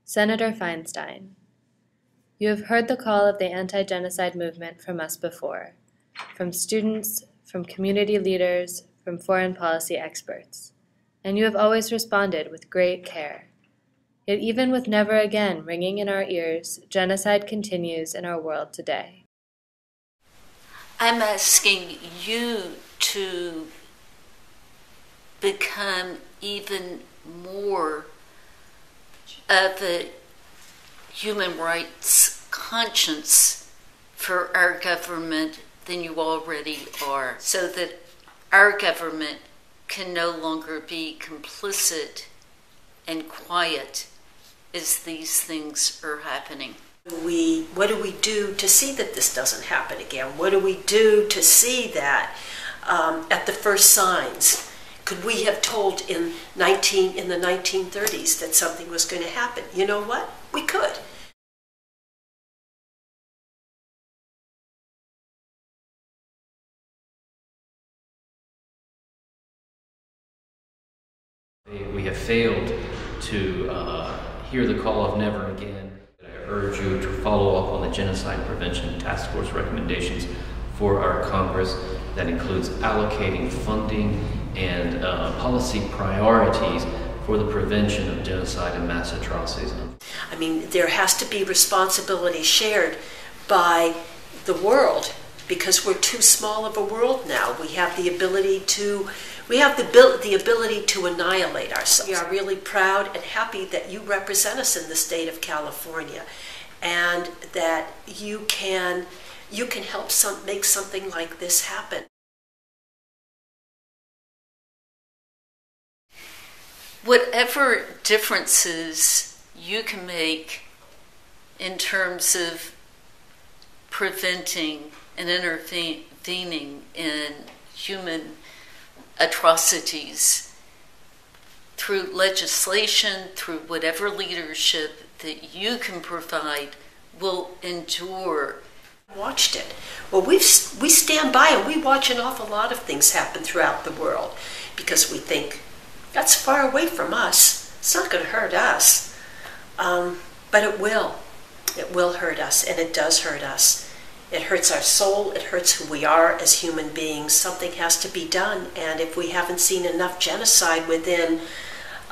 Senator Feinstein, you have heard the call of the anti-genocide movement from us before, from students, from community leaders, from foreign policy experts, and you have always responded with great care. Yet even with never again ringing in our ears, genocide continues in our world today. I'm asking you to become even more of a human rights conscience for our government than you already are, so that our government can no longer be complicit and quiet as these things are happening. What do we do to see that this doesn't happen again? What do we do to see that at the first signs? Could we have told in the 1930s that something was going to happen? You know what? We could. We have failed to hear the call of never again. I urge you to follow up on the Genocide Prevention Task Force recommendations for our Congress. That includes allocating funding and policy priorities for the prevention of genocide and mass atrocities. I mean, there has to be responsibility shared by the world, because we're too small of a world now. We have the ability to annihilate ourselves. We are really proud and happy that you represent us in the state of California, and that you can help make something like this happen. Whatever differences you can make in terms of preventing and intervening in human atrocities through legislation, through whatever leadership that you can provide, will endure. Watched it. Well, we stand by and we watch an awful lot of things happen throughout the world, because we think that's far away from us. It's not going to hurt us. But it will. It will hurt us, and it does hurt us. It hurts our soul. It hurts who we are as human beings. Something has to be done, and if we haven't seen enough genocide within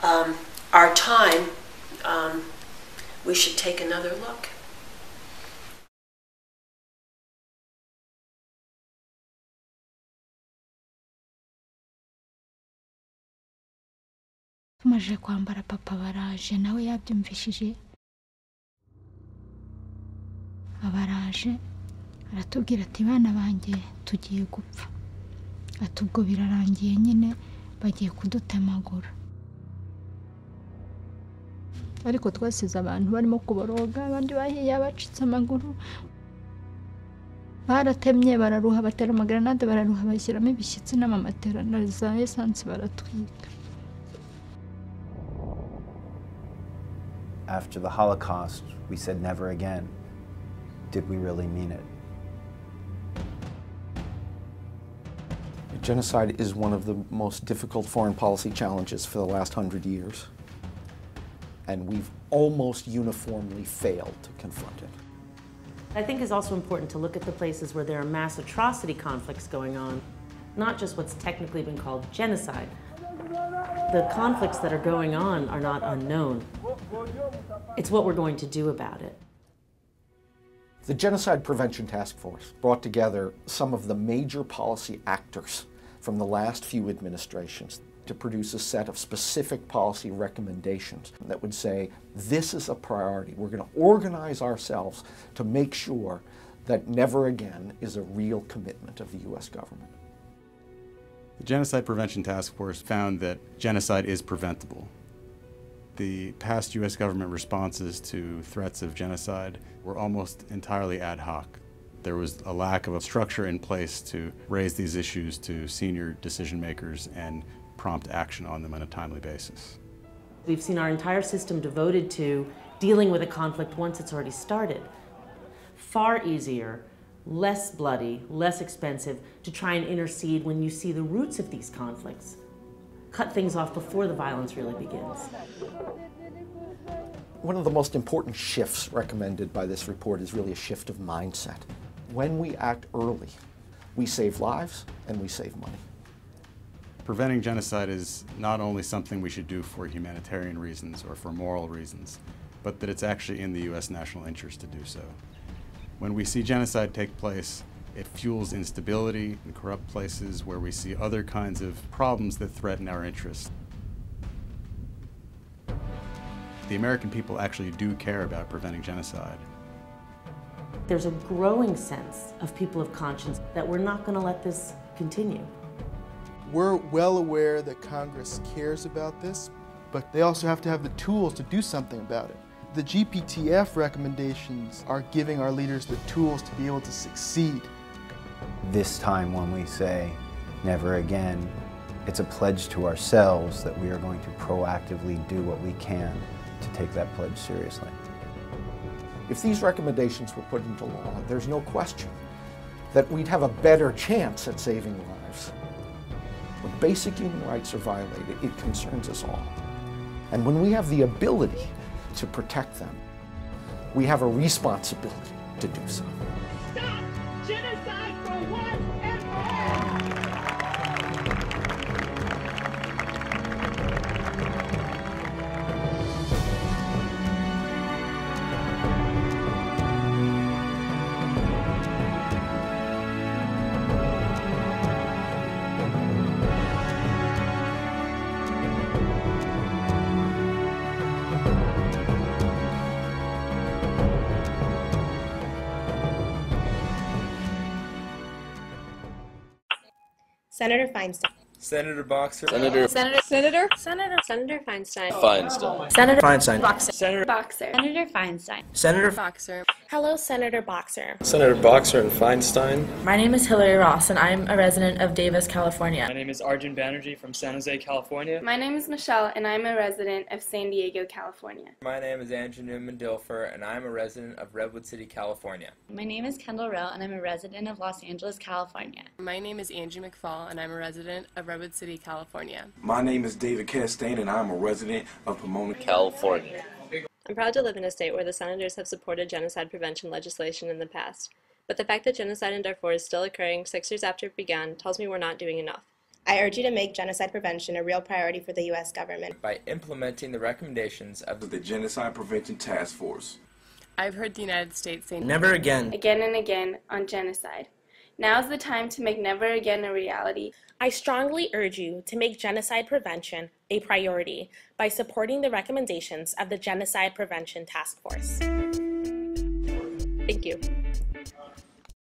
our time, we should take another look. tumaze kwambara papa baraje nawe yabyumvishije abaraje aratubwira ati bana banjye tugiye gupfa, ati ubwo birarangiye nyine bagiye kudutemagura. Ariko twasize abantu barimo kuboroga, abandi bahiye bacitse amaguru, baratemye bararuha, batera amagranade bararuha, bashyiramo ibishyitsi n'amamatera na za esansi baratwika. After the Holocaust, we said never again. Did we really mean it? Genocide is one of the most difficult foreign policy challenges for the last 100 years. And we've almost uniformly failed to confront it. I think it's also important to look at the places where there are mass atrocity conflicts going on, not just what's technically been called genocide. The conflicts that are going on are not unknown. It's what we're going to do about it. The Genocide Prevention Task Force brought together some of the major policy actors from the last few administrations to produce a set of specific policy recommendations that would say, this is a priority. We're going to organize ourselves to make sure that never again is a real commitment of the U.S. government. The Genocide Prevention Task Force found that genocide is preventable. The past U.S. government responses to threats of genocide were almost entirely ad hoc. There was a lack of a structure in place to raise these issues to senior decision makers and prompt action on them on a timely basis. We've seen our entire system devoted to dealing with a conflict once it's already started. Far easier, less bloody, less expensive to try and intercede when you see the roots of these conflicts. Cut things off before the violence really begins. One of the most important shifts recommended by this report is really a shift of mindset. When we act early, we save lives and we save money. Preventing genocide is not only something we should do for humanitarian reasons or for moral reasons, but that it's actually in the U.S. national interest to do so. When we see genocide take place, it fuels instability in corrupt places where we see other kinds of problems that threaten our interests. The American people actually do care about preventing genocide. There's a growing sense of people of conscience that we're not going to let this continue. We're well aware that Congress cares about this, but they also have to have the tools to do something about it. The GPTF recommendations are giving our leaders the tools to be able to succeed. This time when we say never again, it's a pledge to ourselves that we are going to proactively do what we can to take that pledge seriously. If these recommendations were put into law, there's no question that we'd have a better chance at saving lives. When basic human rights are violated, it concerns us all. And when we have the ability to protect them, we have a responsibility to do so. Stop genocide for once and for all! Senator Feinstein. Senator Boxer. Senator Feinstein. Senator Feinstein. Senator Feinstein. Boxer. Senator Boxer. Senator Feinstein. Senator Boxer. Hello, Senator Boxer. Senator Boxer and Feinstein. My name is Hillary Ross, and I'm a resident of Davis, California. My name is Arjun Banerjee from San Jose, California. My name is Michelle, and I'm a resident of San Diego, California. My name is Andrew Newman-Dilfer, and I'm a resident of Redwood City, California. My name is Kendall Rowe, and I'm a resident of Los Angeles, California. My name is Angie McFall, and I'm a resident of Redwood City, California. My name is David Castaigne, and I'm a resident of Pomona, California. I'm proud to live in a state where the senators have supported genocide prevention legislation in the past, but the fact that genocide in Darfur is still occurring 6 years after it began tells me we're not doing enough. I urge you to make genocide prevention a real priority for the U.S. government by implementing the recommendations of the Genocide Prevention Task Force. I've heard the United States say never again and again on genocide. Now's the time to make never again a reality. I strongly urge you to make genocide prevention a priority by supporting the recommendations of the Genocide Prevention Task Force. Thank you.